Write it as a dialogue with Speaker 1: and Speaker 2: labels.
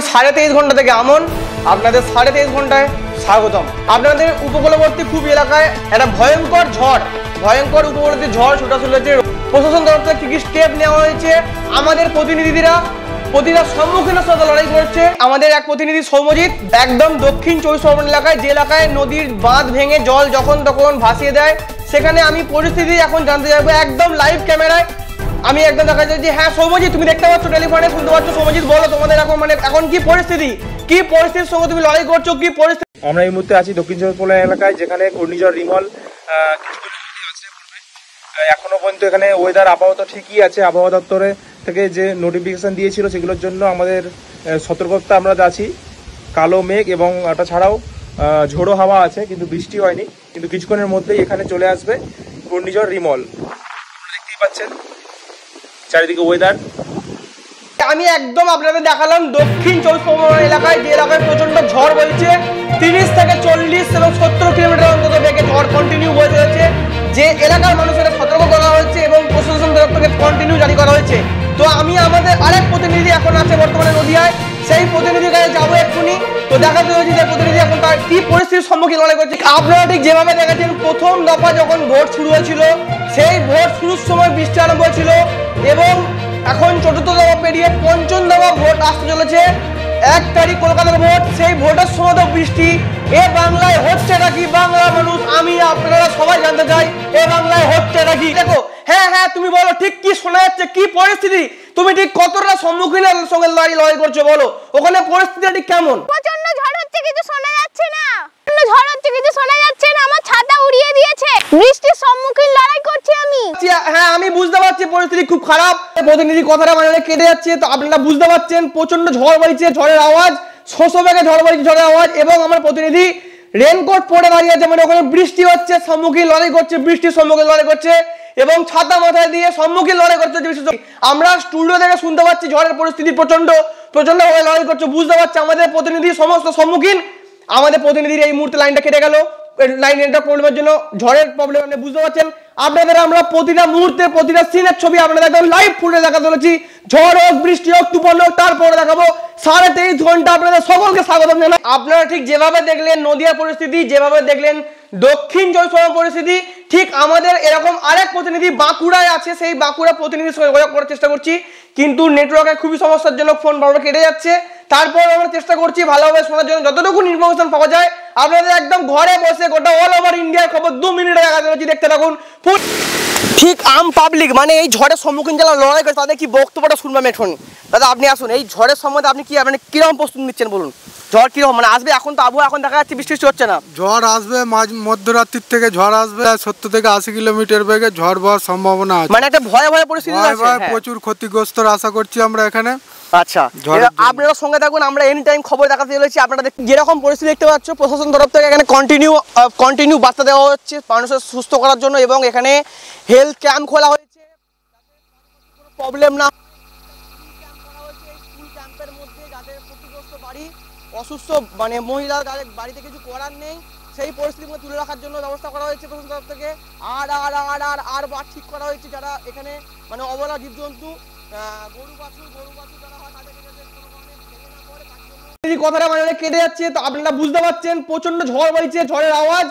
Speaker 1: 23.5 ঘন্টা থেকে আমন আপনাদের 23.5 ঘন্টায় স্বাগতম। আপনাদের উপকূলবর্তী খুব এলাকায় একটা ভয়ঙ্কর উপকূলবর্তী ঝড় ছুটা চলেছে। প্রশাসন তরফ থেকে কি স্টেপ নেওয়া হয়েছে, আমাদের প্রতিনিধিরা সম্মুখীনের সাথে লড়াই করছে। আমাদের এক প্রতিনিধি সৌম্যজিৎ একদম দক্ষিণ 24 পরগনা এলাকায়, যে এলাকায় নদীর বাঁধ ভেঙে জল যখন তখন ভাসিয়ে দেয়, সেখানে আমি পরিস্থিতি এখন জানতে যাবো একদম লাইভ ক্যামেরায়। আমি একদম দেখা যায় যে হ্যাঁ সৌম্যজিৎ, তুমি দেখতে পাচ্ছ, টেলিফোনে শুনতে পাচ্ছ। সৌম্যজিৎ বলো, তোমাদের এখন এখন কি পরিস্থিতির সঙ্গে তুমি লড়াই করছো, কি পরিস্থিতি?
Speaker 2: আমরা এই মুহূর্তে আছি দক্ষিণ 24 পরগনা এলাকায়, যেখানে ঘূর্ণিঝড় রিমল এখনো পর্যন্ত এখানে ওয়েদার আপাতত ঠিকই আছে। আবহাওয়া দপ্তরে থেকে যে নোটিফিকেশন দিয়েছিল সেগুলোর জন্য আমাদের সতর্কতা আমরা আছি। কালো মেঘ এবং এটা ছাড়াও ঝোড়ো হাওয়া আছে, কিন্তু বৃষ্টি হয়নি। কিন্তু কিছুক্ষণের মধ্যেই এখানে চলে আসবে ঘূর্ণিঝড় রিমল। আপনারা দেখতেই পাচ্ছেন চারিদিকে ওয়েদার।
Speaker 1: আমি একদম আপনাদের দেখালাম দক্ষিণ 24 পরগনা এলাকায়, যে এলাকায় প্রচন্ড ঝড় বইছে। 30 থেকে 40 এবং 70 কিলোমিটার অন্তত বেগে ঝড় কন্টিনিউ বয়ে চলেছে। যে এলাকার মানুষের সতর্ক করা হয়েছে এবং প্রশাসন তরফ থেকে কন্টিনিউ জারি করা হয়েছে। তো আমি আমাদের আরেক প্রতিনিধি এখন আছে বর্তমানে নদিয়ায়, সেই প্রতিনিধির কাছে যাবো এক্ষুনি। তো দেখাতে হয়েছে যে প্রতিনিধি এখন তার কি পরিস্থিতির সম্মুখীন লড়াই করছে। আপনারা ঠিক যেভাবে দেখেছেন, প্রথম দফা যখন ভোট শুরু হয়েছিল, সেই ভোট শুরুর সময় বৃষ্টি আরম্ভ হয়েছিল এবং এখন চতুর্থ দফা পেরিয়ে পঞ্চম দফা ভোট আসতে চলেছে। 1 তারিখ কলকাতার ভোট, সেই ভোটের সময় তো বৃষ্টি। এ বাংলায় হচ্ছে নাকি? বাংলা মানুষ, আমি আপনারা সবাই জানতে চাই এ বাংলায় হচ্ছে নাকি। দেখো হ্যাঁ তুমি বলো ঠিক কি শোনা যাচ্ছে, কি পরিস্থিতি, তুমি ঠিক কতটা সম্মুখীনের সঙ্গে লড়াই করছো বলো, ওখানে পরিস্থিতি ঠিক কেমন?
Speaker 3: প্রচন্ড ঝড় হচ্ছে, কিছু শোনা যাচ্ছে না। আমার ছাতা উড়িয়ে দিয়েছে। বৃষ্টির সম্মুখীন লড়াই করছি আমি।
Speaker 1: হ্যাঁ আমি বুঝতে পারছি পরিস্থিতি খুব খারাপ। প্রতিনিধি কথাটা মানে কেটে যাচ্ছে, তো আপনারা বুঝতে পারছেন প্রচন্ড ঝড় বইছে, ঝড়ের আওয়াজ, শোষো বেগে ঝড় বইছে, ঝড়ের আওয়াজ। এবং আমার প্রতিনিধি রেনকোট পরে দাঁড়িয়ে আছে, মানে ওখানে বৃষ্টি হচ্ছে, সম্মুখীন লড়াই করছে, বৃষ্টির সম্মুখীন লড়াই করছে এবং ছাতা মাথায় দিয়ে সম্মুখীন লড়াই করছে। আমরা স্টুডিও থেকে শুনতে পাচ্ছি ঝড়ের পরিস্থিতি প্রচন্ড ভাবে লড়াই করছে। বুঝতে পারছি আমাদের প্রতিনিধি সমস্ত সম্মুখীন। আমাদের প্রতিনিধির এই মুহূর্তে লাইনটা কেটে গেল, লাইনটা প্রবলেমের জন্য, ঝড়ের প্রবলেম। আপনি বুঝতে পারছেন, আপনাদের আমরা প্রতিটা মুহূর্তে প্রতিটা সিনের ছবি আপনাদের একদম লাইভ ফুটে দেখাতে চলেছি। ঝড় হোক, বৃষ্টি হোক, তুফান হোক, তারপরে দেখাবো 23.5 ঘন্টা আপনাদের সকলকে স্বাগতম জানাই। আপনারা ঠিক যেভাবে দেখলেন নদিয়া পরিস্থিতি, যেভাবে দেখলেন দক্ষিণ 24 পরগনা পরিস্থিতি, ঠিক আমাদের এরকম আরেক প্রতিনিধি বাঁকুড়ায় আছে। সেই বাঁকুড়া প্রতিনিধির সঙ্গে যোগাযোগ করার চেষ্টা করছি, কিন্তু নেটওয়ার্কের খুবই সমস্যার জন্য ফোন বারবার কেটে যাচ্ছে। তারপর আমরা চেষ্টা করছি ভালোভাবে শোনার জন্য, যতটুকু ইনফরমেশন পাওয়া যায় আপনাদের একদম ঘরে বসে গোটা অল ওভার ইন্ডিয়ার খবর 2 মিনিটে দেখাতে চলেছি, দেখতে থাকুন। ঠিক আম পাবলিক মানে এই ঝড়ের সম্মুখীন যারা লড়াই করে তাদের কি বক্তব্যটা শুনবেন এখন। দাদা আপনি আসুন, এই ঝড়ের সম্বন্ধে আপনি কি মানে কিরকম প্রস্তুতি নিচ্ছেন বলুন? ঝড় কিরকম মানে আসবে? এখন তো আবহাওয়া এখন দেখা যাচ্ছে বৃষ্টি হচ্ছে না।
Speaker 4: ঝড় আসবে মধ্যরাত্রির থেকে, ঝড় আসবে 70 থেকে 80 কিলোমিটার বেগে ঝড় হওয়ার সম্ভাবনা আছে।
Speaker 1: মানে একটা ভয় পরিস্থিতি আছে,
Speaker 4: প্রচুর ক্ষতিগ্রস্তর আশা করছি আমরা এখানে।
Speaker 1: আচ্ছা আপনারা সঙ্গে থাকুন, আমরা এনি টাইম খবর দেখাতে চলেছি। আপনারা যেরকম পরিস্থিতি দেখতে পাচ্ছ, প্রশাসন তরফ থেকে এখানে কন্টিনিউ বার্তা দেওয়া হচ্ছে মানুষের সুস্থ করার জন্য এবং এখানে হেলথ ক্যাম্প খোলা হয়েছে, কোনো প্রবলেম না। স্কুল ক্যাম্পের মধ্যে যাদের ক্ষতিগ্রস্ত বাড়ি, অসুস্থ মানে মহিলা, যাদের বাড়িতে কিছু করার নেই, সেই পরিস্থিতিকে তুলে রাখার জন্য ব্যবস্থা করা হয়েছে প্রশাসন তরফ থেকে। আর বার ঠিক করা হয়েছে, যারা এখানে মানে অবলা জীবজন্তু, গরু বাছুর যারা হয় তাদেরকে যাতে কোনো কারণে ভেঙে না পড়ে তার জন্য। এই কথাটা মানে কেটে যাচ্ছে, তো আপনারা বুঝতে পারছেন প্রচন্ড ঝড় বইছে, ঝড়ের আওয়াজ।